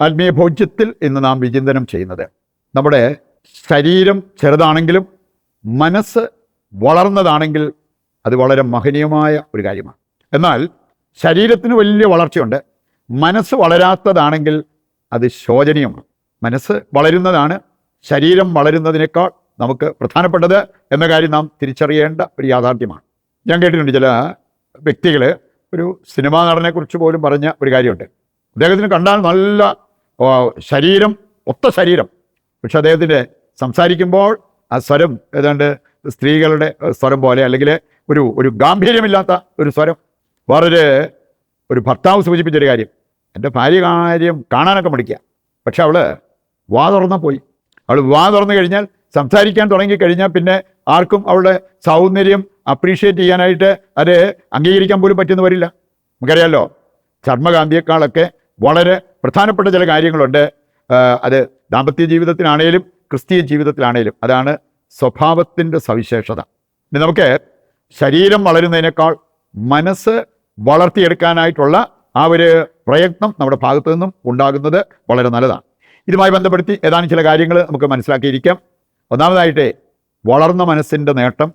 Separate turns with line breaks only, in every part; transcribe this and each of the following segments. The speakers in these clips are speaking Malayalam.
ആത്മീയ ഭോജ്യത്തിൽ ഇന്ന് നാം വിചിന്തനം ചെയ്യുന്നത് നമ്മുടെ ശരീരം ചെറുതാണെങ്കിലും മനസ്സ് വളർന്നതാണെങ്കിൽ അത് വളരെ മഹനീയമായ ഒരു കാര്യമാണ്. എന്നാൽ ശരീരത്തിന് വലിയ വളർച്ചയുണ്ട്, മനസ്സ് വളരാത്തതാണെങ്കിൽ അത് ശോചനീയമാണ്. മനസ്സ് വളരുന്നതാണ് ശരീരം വളരുന്നതിനേക്കാൾ നമുക്ക് പ്രധാനപ്പെട്ടത് എന്ന കാര്യം നാം തിരിച്ചറിയേണ്ട ഒരു യാഥാർത്ഥ്യമാണ്. ഞാൻ കേട്ടിട്ടുണ്ട് ചില വ്യക്തികൾ ഒരു സിനിമാ നടനെക്കുറിച്ച് പോലും പറഞ്ഞ ഒരു കാര്യമുണ്ട്. അദ്ദേഹത്തിന് കണ്ടാൽ നല്ല ശരീരം, ഒത്ത ശരീരം, പക്ഷെ അദ്ദേഹത്തിൻ്റെ സംസാരിക്കുമ്പോൾ ആ സ്വരം ഏതാണ്ട് സ്ത്രീകളുടെ സ്വരം പോലെ, അല്ലെങ്കിൽ ഒരു ഗാംഭീര്യമില്ലാത്ത ഒരു സ്വരം. ഒരു ഭർത്താവ് സൂചിപ്പിച്ചൊരു കാര്യം, എൻ്റെ ഭാര്യ കാര്യം കാണാനൊക്കെ മടിക്കുക, പക്ഷെ അവൾ വാ തുറന്നാൽ പോയി. അവൾ വാ തുറന്നു കഴിഞ്ഞാൽ, സംസാരിക്കാൻ തുടങ്ങിക്കഴിഞ്ഞാൽ പിന്നെ ആർക്കും അവളുടെ സൗന്ദര്യം അപ്രീഷിയേറ്റ് ചെയ്യാനായിട്ട് അത് അംഗീകരിക്കാൻ പോലും പറ്റുന്ന വരില്ല. നമുക്കറിയാമല്ലോ, ചർമ്മകാന്തിയേക്കാളൊക്കെ വളരെ പ്രധാനപ്പെട്ട ചില കാര്യങ്ങളുണ്ട്. അത് ദാമ്പത്യ ജീവിതത്തിലാണേലും ക്രിസ്തീയ ജീവിതത്തിലാണേലും അതാണ് സ്വഭാവത്തിൻ്റെ സവിശേഷത. ഇനി നമുക്ക് ശരീരം വളരുന്നതിനേക്കാൾ മനസ്സ് വളർത്തിയെടുക്കാനായിട്ടുള്ള ആ ഒരു പ്രയത്നം നമ്മുടെ ഭാഗത്തു നിന്നും ഉണ്ടാകുന്നത് വളരെ നല്ലതാണ്. ഇതുമായി ബന്ധപ്പെടുത്തി ഏതാനും ചില കാര്യങ്ങൾ നമുക്ക് മനസ്സിലാക്കിയിരിക്കാം. ഒന്നാമതായിട്ട്, വളർന്ന മനസ്സിൻ്റെ നേട്ടം,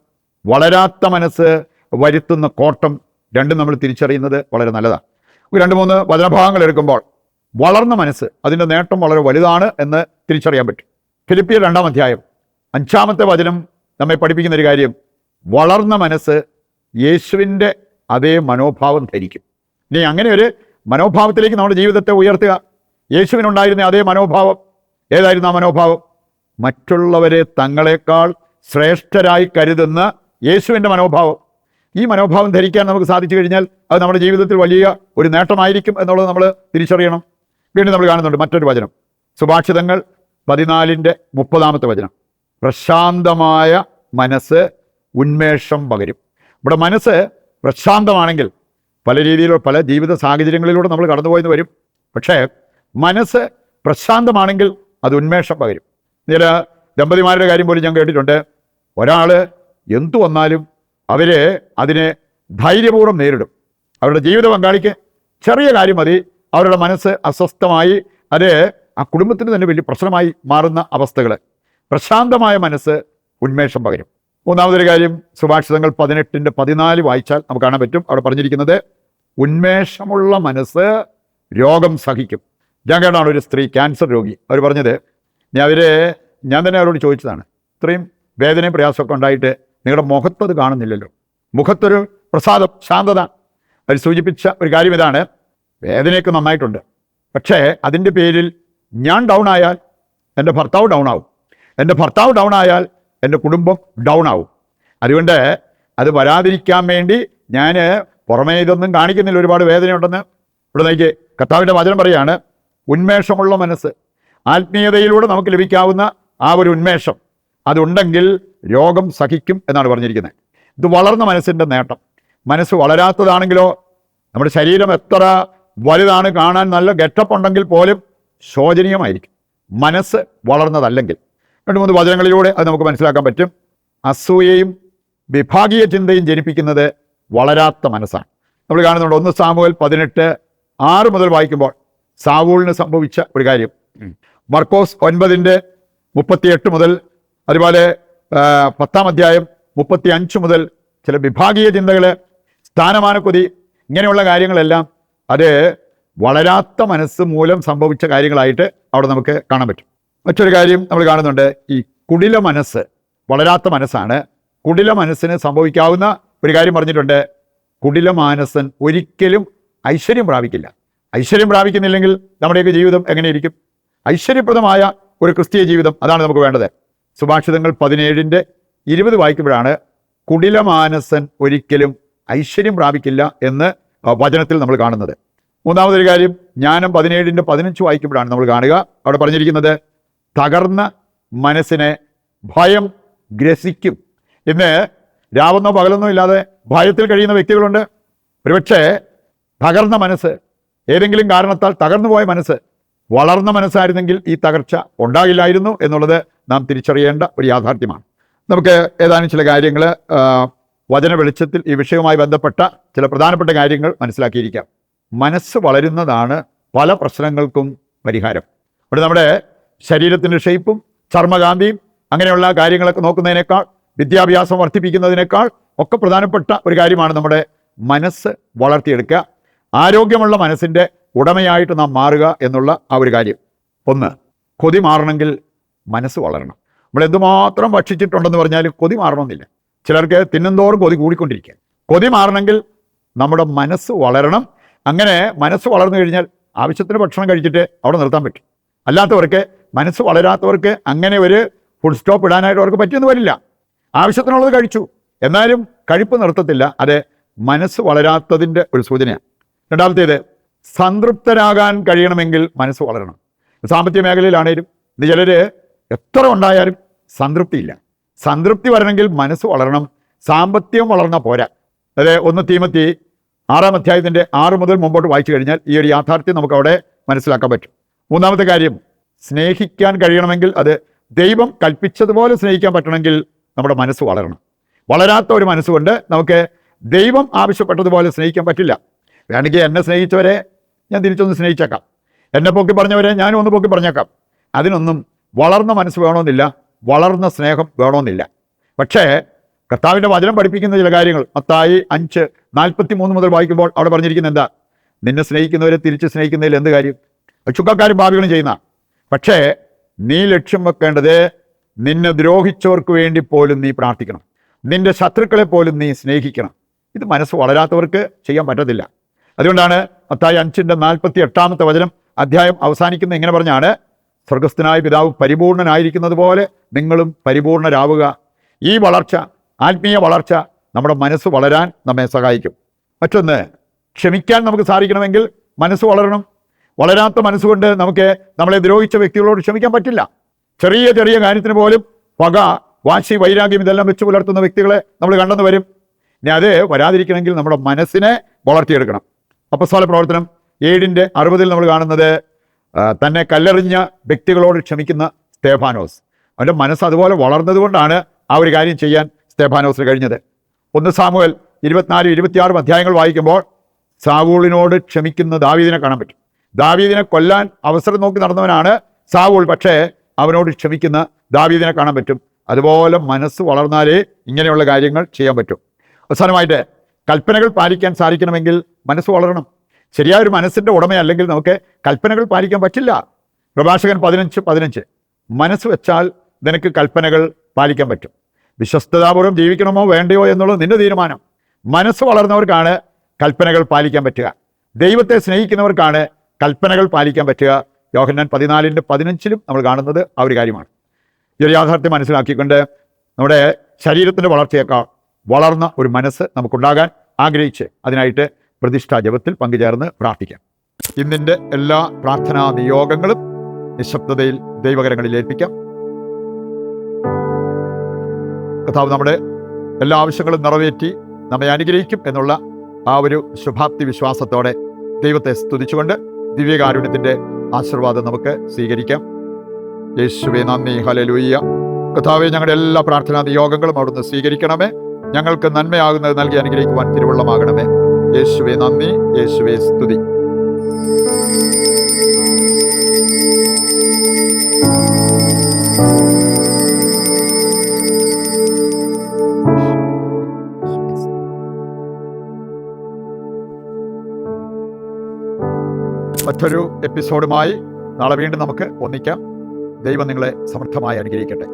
വളരാത്ത മനസ്സ് വരുത്തുന്ന കോട്ടം, രണ്ടും നമ്മൾ തിരിച്ചറിയുന്നത് വളരെ നല്ലതാണ്. 2-3 വചനഭാഗങ്ങൾ എടുക്കുമ്പോൾ വളർന്ന മനസ്സ്, അതിൻ്റെ നേട്ടം വളരെ വലുതാണ് എന്ന് തിരിച്ചറിയാൻ പറ്റും. ഫിലിപ്പിയർ 2-ാം അധ്യായം 5-ാമത്തെ വചനം നമ്മെ പഠിപ്പിക്കുന്നൊരു കാര്യം, വളർന്ന മനസ്സ് യേശുവിൻ്റെ അതേ മനോഭാവം ധരിക്കും. ഇനി അങ്ങനെ ഒരു മനോഭാവത്തിലേക്ക് നമ്മുടെ ജീവിതത്തെ ഉയർത്തുക. യേശുവിനുണ്ടായിരുന്ന അതേ മനോഭാവം. ഏതായിരുന്നു ആ മനോഭാവം? മറ്റുള്ളവരെ തങ്ങളെക്കാൾ ശ്രേഷ്ഠരായി കരുതുന്ന യേശുവിൻ്റെ മനോഭാവം. ഈ മനോഭാവം ധരിക്കാൻ നമുക്ക് സാധിച്ചു കഴിഞ്ഞാൽ അത് നമ്മുടെ ജീവിതത്തിൽ വലിയ ഒരു നേട്ടമായിരിക്കും എന്നുള്ളത് നമ്മൾ തിരിച്ചറിയണം. വീണ്ടും നമ്മൾ കാണുന്നുണ്ട് മറ്റൊരു വചനം, സുഭാഷിതങ്ങൾ 14:30 വചനം, പ്രശാന്തമായ മനസ്സ് ഉന്മേഷം പകരും. ഇവിടെ മനസ്സ് പ്രശാന്തമാണെങ്കിൽ പല രീതിയിലുള്ള പല ജീവിത സാഹചര്യങ്ങളിലൂടെ നമ്മൾ കടന്നുപോയെന്ന് വരും. പക്ഷേ മനസ്സ് പ്രശാന്തമാണെങ്കിൽ അത് ഉന്മേഷം പകരും. ചില ദമ്പതിമാരുടെ കാര്യം പോലും ഞാൻ കേട്ടിട്ടുണ്ട്. ഒരാൾ എന്തു വന്നാലും അവർ അതിനെ ധൈര്യപൂർവ്വം നേരിടും. അവരുടെ ജീവിത പങ്കാളിക്ക് ചെറിയ കാര്യം മതി, അവരുടെ മനസ്സ് അസ്വസ്ഥമായി അത് ആ കുടുംബത്തിന് തന്നെ വലിയ പ്രശ്നമായി മാറുന്ന അവസ്ഥകൾ. പ്രശാന്തമായ മനസ്സ് ഉന്മേഷം പകരും. മൂന്നാമതൊരു കാര്യം, സുഭാഷിതങ്ങൾ 18:14 വായിച്ചാൽ നമുക്ക് കാണാൻ പറ്റും. അവിടെ പറഞ്ഞിരിക്കുന്നത്, ഉന്മേഷമുള്ള മനസ്സ് രോഗം സഹിക്കും. ഞാൻ കേട്ടാണ് ഒരു സ്ത്രീ, ക്യാൻസർ രോഗി, അവർ പറഞ്ഞത്, ഞാൻ തന്നെ അവരോട് ചോദിച്ചതാണ്, ഇത്രയും വേദനയും പ്രയാസമൊക്കെ ഉണ്ടായിട്ട് നിങ്ങളുടെ മുഖത്തത് കാണുന്നില്ലല്ലോ, മുഖത്തൊരു പ്രസാദം, ശാന്തത. അവർ സൂചിപ്പിച്ച ഒരു കാര്യം ഇതാണ്, വേദനയൊക്കെ നന്നായിട്ടുണ്ട്, പക്ഷേ അതിൻ്റെ പേരിൽ ഞാൻ ഡൗൺ ആയാൽ എൻ്റെ ഭർത്താവ് ഡൗൺ ആവും, എൻ്റെ ഭർത്താവ് ഡൗൺ ആയാൽ എൻ്റെ കുടുംബം ഡൗൺ ആവും. അതുകൊണ്ട് അത് വരാതിരിക്കാൻ വേണ്ടി ഞാൻ പുറമേ ഇതൊന്നും കാണിക്കുന്നില്ല, ഒരുപാട് വേദനയുണ്ടെന്ന്. ഇവിടെ നോക്കി കർത്താവിൻ്റെ വചനം പറയുകയാണ്, ഉന്മേഷമുള്ള മനസ്സ്, ആത്മീയതയിലൂടെ നമുക്ക് ലഭിക്കാവുന്ന ആ ഒരു ഉന്മേഷം അതുണ്ടെങ്കിൽ രോഗം സഹിക്കും എന്നാണ് പറഞ്ഞിരിക്കുന്നത്. ഇത് വളർന്ന മനസ്സിൻ്റെ നേട്ടം. മനസ്സ് വളരാത്തതാണെങ്കിലോ, നമ്മുടെ ശരീരം എത്ര വലുതാണ്, കാണാൻ നല്ല ഗെറ്റപ്പ് ഉണ്ടെങ്കിൽ പോലും ശോചനീയമായിരിക്കും മനസ്സ് വളർന്നതല്ലെങ്കിൽ. 2-3 വചനങ്ങളിലൂടെ അത് നമുക്ക് മനസ്സിലാക്കാൻ പറ്റും. അസൂയയും വിഭാഗീയ ചിന്തയും ജനിപ്പിക്കുന്നത് വളരാത്ത മനസ്സാണ്. നമ്മൾ കാണുന്നുണ്ട് 1 സാമുവേൽ 18:6 മുതൽ വായിക്കുമ്പോൾ സാവൂളിന് സംഭവിച്ച ഒരു കാര്യം. മർക്കോസ് 9:38 മുതൽ, അതുപോലെ 10-ാം അധ്യായം 35 മുതൽ ചില വിഭാഗീയ ചിന്തകൾ, സ്ഥാനമാനക്കൊതി, ഇങ്ങനെയുള്ള കാര്യങ്ങളെല്ലാം അത് വളരാത്ത മനസ്സ് മൂലം സംഭവിച്ച കാര്യങ്ങളായിട്ട് അവിടെ നമുക്ക് കാണാൻ പറ്റും. മറ്റൊരു കാര്യം നമ്മൾ കാണുന്നുണ്ട്, ഈ കുടില മനസ്സ് വളരാത്ത മനസ്സാണ്. കുടില മനസ്സിന് സംഭവിക്കാവുന്ന ഒരു കാര്യം പറഞ്ഞിട്ടുണ്ട്, കുടില മാനസൻ ഒരിക്കലും ഐശ്വര്യം പ്രാപിക്കില്ല. ഐശ്വര്യം പ്രാപിക്കുന്നില്ലെങ്കിൽ നമ്മുടെയൊക്കെ ജീവിതം എങ്ങനെയിരിക്കും? ഐശ്വര്യപ്രദമായ ഒരു ക്രിസ്തീയ ജീവിതം, അതാണ് നമുക്ക് വേണ്ടത്. സുഭാഷിതങ്ങൾ 17:20 വായിക്കുമ്പോഴാണ് കുടിലമാനസൻ ഒരിക്കലും ഐശ്വര്യം പ്രാപിക്കില്ല എന്ന് വചനത്തിൽ നമ്മൾ കാണുന്നത്. മൂന്നാമതൊരു കാര്യം, ജ്ഞാനം 17:15 വായിക്കുമ്പോഴാണ് നമ്മൾ കാണുക. അവിടെ പറഞ്ഞിരിക്കുന്നത്, തകർന്ന മനസ്സിനെ ഭയം ഗ്രസിക്കും. ഇന്ന് രാവെന്നോ പകലൊന്നോ ഇല്ലാതെ ഭയത്തിൽ കഴിയുന്ന വ്യക്തികളുണ്ട്. ഒരുപക്ഷെ തകർന്ന മനസ്സ്, ഏതെങ്കിലും കാരണത്താൽ തകർന്നു പോയ മനസ്സ് വളർന്ന മനസ്സായിരുന്നെങ്കിൽ ഈ തകർച്ച ഉണ്ടാകില്ലായിരുന്നു എന്നുള്ളത് നാം തിരിച്ചറിയേണ്ട ഒരു യാഥാർത്ഥ്യമാണ്. നമുക്ക് ഏതാനും ചില കാര്യങ്ങൾ വചന വെളിച്ചത്തിൽ ഈ വിഷയവുമായി ബന്ധപ്പെട്ട ചില പ്രധാനപ്പെട്ട കാര്യങ്ങൾ മനസ്സിലാക്കിയിരിക്കാം. മനസ്സ് വളരുന്നതാണ് പല പ്രശ്നങ്ങൾക്കും പരിഹാരം. ഇവിടെ നമ്മുടെ ശരീരത്തിൻ്റെ ഷേപ്പും ചർമ്മകാന്തിയും അങ്ങനെയുള്ള കാര്യങ്ങളൊക്കെ നോക്കുന്നതിനേക്കാൾ, വിദ്യാഭ്യാസം വർദ്ധിപ്പിക്കുന്നതിനേക്കാൾ ഒക്കെ പ്രധാനപ്പെട്ട ഒരു കാര്യമാണ് നമ്മുടെ മനസ്സ് വളർത്തിയെടുക്കുക. ആരോഗ്യമുള്ള മനസ്സിൻ്റെ ഉടമയായിട്ട് നാം മാറുക എന്നുള്ള ആ ഒരു കാര്യം. ഒന്ന്, കൊതി മാറണമെങ്കിൽ മനസ്സ് വളരണം. നമ്മൾ എന്തുമാത്രം ഭക്ഷിച്ചിട്ടുണ്ടെന്ന് പറഞ്ഞാലും കൊതി മാറണമെന്നില്ല. ചിലർക്ക് തിന്നുന്തോറും കൊതി കൂടിക്കൊണ്ടിരിക്കുക. കൊതി മാറണമെങ്കിൽ നമ്മുടെ മനസ്സ് വളരണം. അങ്ങനെ മനസ്സ് വളർന്നു കഴിഞ്ഞാൽ ആവശ്യത്തിന് ഭക്ഷണം കഴിച്ചിട്ട് അവിടെ നിർത്താൻ പറ്റും. അല്ലാത്തവർക്ക്, മനസ്സ് വളരാത്തവർക്ക് അങ്ങനെ ഒരു ഫുൾ സ്റ്റോപ്പ് ഇടാനായിട്ട് അവർക്ക് പറ്റിയെന്ന് വരില്ല. ആവശ്യത്തിനുള്ളത് കഴിച്ചു, എന്നാലും കഴിപ്പ് നിർത്തത്തില്ല. അത് മനസ്സ് വളരാത്തതിൻ്റെ ഒരു സൂചനയാണ്. രണ്ടാമത്തേത്, സംതൃപ്തരാകാൻ കഴിയണമെങ്കിൽ മനസ്സ് വളരണം. സാമ്പത്തിക മേഖലയിലാണേലും ചിലർ എത്ര ഉണ്ടായാലും സംതൃപ്തിയില്ല. സംതൃപ്തി വരണമെങ്കിൽ മനസ്സ് വളരണം. സാമ്പത്തികം വളർന്നാൽ പോരാ. അതായത് 1 തീമോത്തി 6-ാം അധ്യായത്തിൻ്റെ 6 മുതൽ മുമ്പോട്ട് വായിച്ചു കഴിഞ്ഞാൽ ഈ ഒരു യാഥാർത്ഥ്യം നമുക്ക് അവിടെ മനസ്സിലാക്കാൻ പറ്റും. മൂന്നാമത്തെ കാര്യം, സ്നേഹിക്കാൻ കഴിയണമെങ്കിൽ, അത് ദൈവം കൽപ്പിച്ചതുപോലെ സ്നേഹിക്കാൻ പറ്റണമെങ്കിൽ നമ്മുടെ മനസ്സ് വളരണം. വളരാത്ത ഒരു മനസ്സുകൊണ്ട് നമുക്ക് ദൈവം ആവശ്യപ്പെട്ടതുപോലെ സ്നേഹിക്കാൻ പറ്റില്ല. വേണമെങ്കിൽ എന്നെ സ്നേഹിച്ചവരെ ഞാൻ തിരിച്ചൊന്ന് സ്നേഹിച്ചേക്കാം, എന്നെ പൊക്കി പറഞ്ഞവരെ ഞാനും ഒന്ന് പൊക്കി പറഞ്ഞേക്കാം. അതിനൊന്നും വളർന്ന മനസ്സ് വേണമെന്നില്ല, വളർന്ന സ്നേഹം വേണമെന്നില്ല. പക്ഷേ കർത്താവിൻ്റെ വചനം പഠിപ്പിക്കുന്ന ചില കാര്യങ്ങൾ മത്തായി 5:43 മുതൽ വായിക്കുമ്പോൾ അവിടെ പറഞ്ഞിരിക്കുന്നത് എന്താ? നിന്നെ സ്നേഹിക്കുന്നവരെ തിരിച്ച് സ്നേഹിക്കുന്നതിൽ എന്ത് കാര്യം? ചുക്കക്കാരും ഭാവികളും ചെയ്യുന്ന. പക്ഷേ നീ ലക്ഷ്യം വെക്കേണ്ടത്, നിന്നെ ദ്രോഹിച്ചവർക്ക് വേണ്ടി പോലും നീ പ്രാർത്ഥിക്കണം, നിന്റെ ശത്രുക്കളെ പോലും നീ സ്നേഹിക്കണം. ഇത് മനസ്സ് വളരാത്തവർക്ക് ചെയ്യാൻ പറ്റത്തില്ല. അതുകൊണ്ടാണ് മത്തായി 5:48 വചനം അധ്യായം അവസാനിക്കുന്ന ഇങ്ങനെ പറഞ്ഞാണ്, സ്വർഗസ്ഥനായ പിതാവ് പരിപൂർണനായിരിക്കുന്നത് പോലെ നിങ്ങളും പരിപൂർണരാവുക. ഈ വളർച്ച, ആത്മീയ വളർച്ച നമ്മുടെ മനസ്സ് വളരാൻ നമ്മെ സഹായിക്കും. മറ്റൊന്ന്, ക്ഷമിക്കാൻ നമുക്ക് സാധിക്കണമെങ്കിൽ മനസ്സ് വളരണം. വളരാത്ത മനസ്സുകൊണ്ട് നമുക്ക് നമ്മളെ ദ്രോഹിച്ച വ്യക്തികളോട് ക്ഷമിക്കാൻ പറ്റില്ല. ചെറിയ ചെറിയ കാര്യത്തിന് പോലും പക, വാശി, വൈരാഗ്യം ഇതെല്ലാം വെച്ച് പുലർത്തുന്ന വ്യക്തികളെ നമ്മൾ കണ്ടെന്ന് വരും. ഇനി അത് വരാതിരിക്കണമെങ്കിൽ നമ്മുടെ മനസ്സിനെ വളർത്തിയെടുക്കണം. അപ്പോസ്തല പ്രവർത്തനം 7:60 നമ്മൾ കാണുന്നത്, തന്നെ കല്ലെറിഞ്ഞ വ്യക്തികളോട് ക്ഷമിക്കുന്ന സ്തേഫാനോസ്. അവൻ്റെ മനസ്സ് അതുപോലെ വളർന്നതുകൊണ്ടാണ് ആ ഒരു കാര്യം ചെയ്യാൻ സ്തേഫാനോസിന് കഴിഞ്ഞത്. 1 സാമുവേൽ 24-26 അധ്യായങ്ങൾ വായിക്കുമ്പോൾ സാവൂളിനോട് ക്ഷമിക്കുന്ന ദാവീദിനെ കാണാൻ പറ്റും. ദാവീദിനെ കൊല്ലാൻ അവസരം നോക്കി നടന്നവനാണ് സാവൂൾ, പക്ഷേ അവനോട് ക്ഷമിക്കുന്ന ദാവീദിനെ കാണാൻ പറ്റും. അതുപോലെ മനസ്സ് വളർന്നാലേ ഇങ്ങനെയുള്ള കാര്യങ്ങൾ ചെയ്യാൻ പറ്റും. അവസാനമായിട്ട്, കൽപ്പനകൾ പാലിക്കാൻ സാധിക്കണമെങ്കിൽ മനസ്സ് വളരണം. ശരിയായ ഒരു മനസ്സിൻ്റെ ഉടമയല്ലെങ്കിൽ നമുക്ക് കൽപ്പനകൾ പാലിക്കാൻ പറ്റില്ല. പ്രഭാഷകൻ 15:15 മനസ്സ് വെച്ചാൽ നിനക്ക് കൽപ്പനകൾ പാലിക്കാൻ പറ്റും. വിശ്വസ്തതാപൂർവ്വം ജീവിക്കണമോ വേണ്ടയോ എന്നുള്ളത് നിന്റെ തീരുമാനം. മനസ്സ് വളർന്നവർക്കാണ് കൽപ്പനകൾ പാലിക്കാൻ പറ്റുക. ദൈവത്തെ സ്നേഹിക്കുന്നവർക്കാണ് കൽപ്പനകൾ പാലിക്കാൻ പറ്റുക. യോഹന്നാൻ 14:15 നമ്മൾ കാണുന്നത് ആ ഒരു കാര്യമാണ്. ഈ ഒരു യാഥാർത്ഥ്യം മനസ്സിലാക്കിക്കൊണ്ട് നമ്മുടെ ശരീരത്തിൻ്റെ വളർച്ചയേക്കാൾ വളർന്ന ഒരു മനസ്സ് നമുക്കുണ്ടാകാൻ ആഗ്രഹിച്ച് അതിനായിട്ട് പ്രതിഷ്ഠാ ജപത്തിൽ പങ്കുചേർന്ന് പ്രാർത്ഥിക്കാം. ഇന്നിൻ്റെ എല്ലാ പ്രാർത്ഥനാ നിയോഗങ്ങളും നിശബ്ദതയിൽ ദൈവകരങ്ങളിൽ ഏൽപ്പിക്കാം. കർത്താവ് നമ്മുടെ എല്ലാ ആവശ്യങ്ങളും നിറവേറ്റി നമ്മെ അനുഗ്രഹിക്കും എന്നുള്ള ആ ഒരു ശുഭാപ്തി വിശ്വാസത്തോടെ ദൈവത്തെ സ്തുതിച്ചുകൊണ്ട് ദിവ്യകാരുണ്യത്തിൻ്റെ ആശീർവാദം നമുക്ക് സ്വീകരിക്കാം. യേശുവേ നന്ദി, ഹല്ലേലൂയ. കർത്താവേ, ഞങ്ങളുടെ എല്ലാ പ്രാർത്ഥനാ നിയോഗങ്ങളും അവിടുന്ന് സ്വീകരിക്കണമേ. ഞങ്ങൾക്ക് നന്മയാകുന്നത് നൽകി അനുഗ്രഹിക്കുവാൻ തിരുവുള്ളമാകണമേ. യേശുവേ നന്ദി, യേശുവേ സ്തുതി. മറ്റൊരു എപ്പിസോഡുമായി നാളെ വീണ്ടും നമുക്ക് ഒന്നിക്കാം. ദൈവം നിങ്ങളെ സമൃദ്ധമായി അനുഗ്രഹിക്കട്ടെ.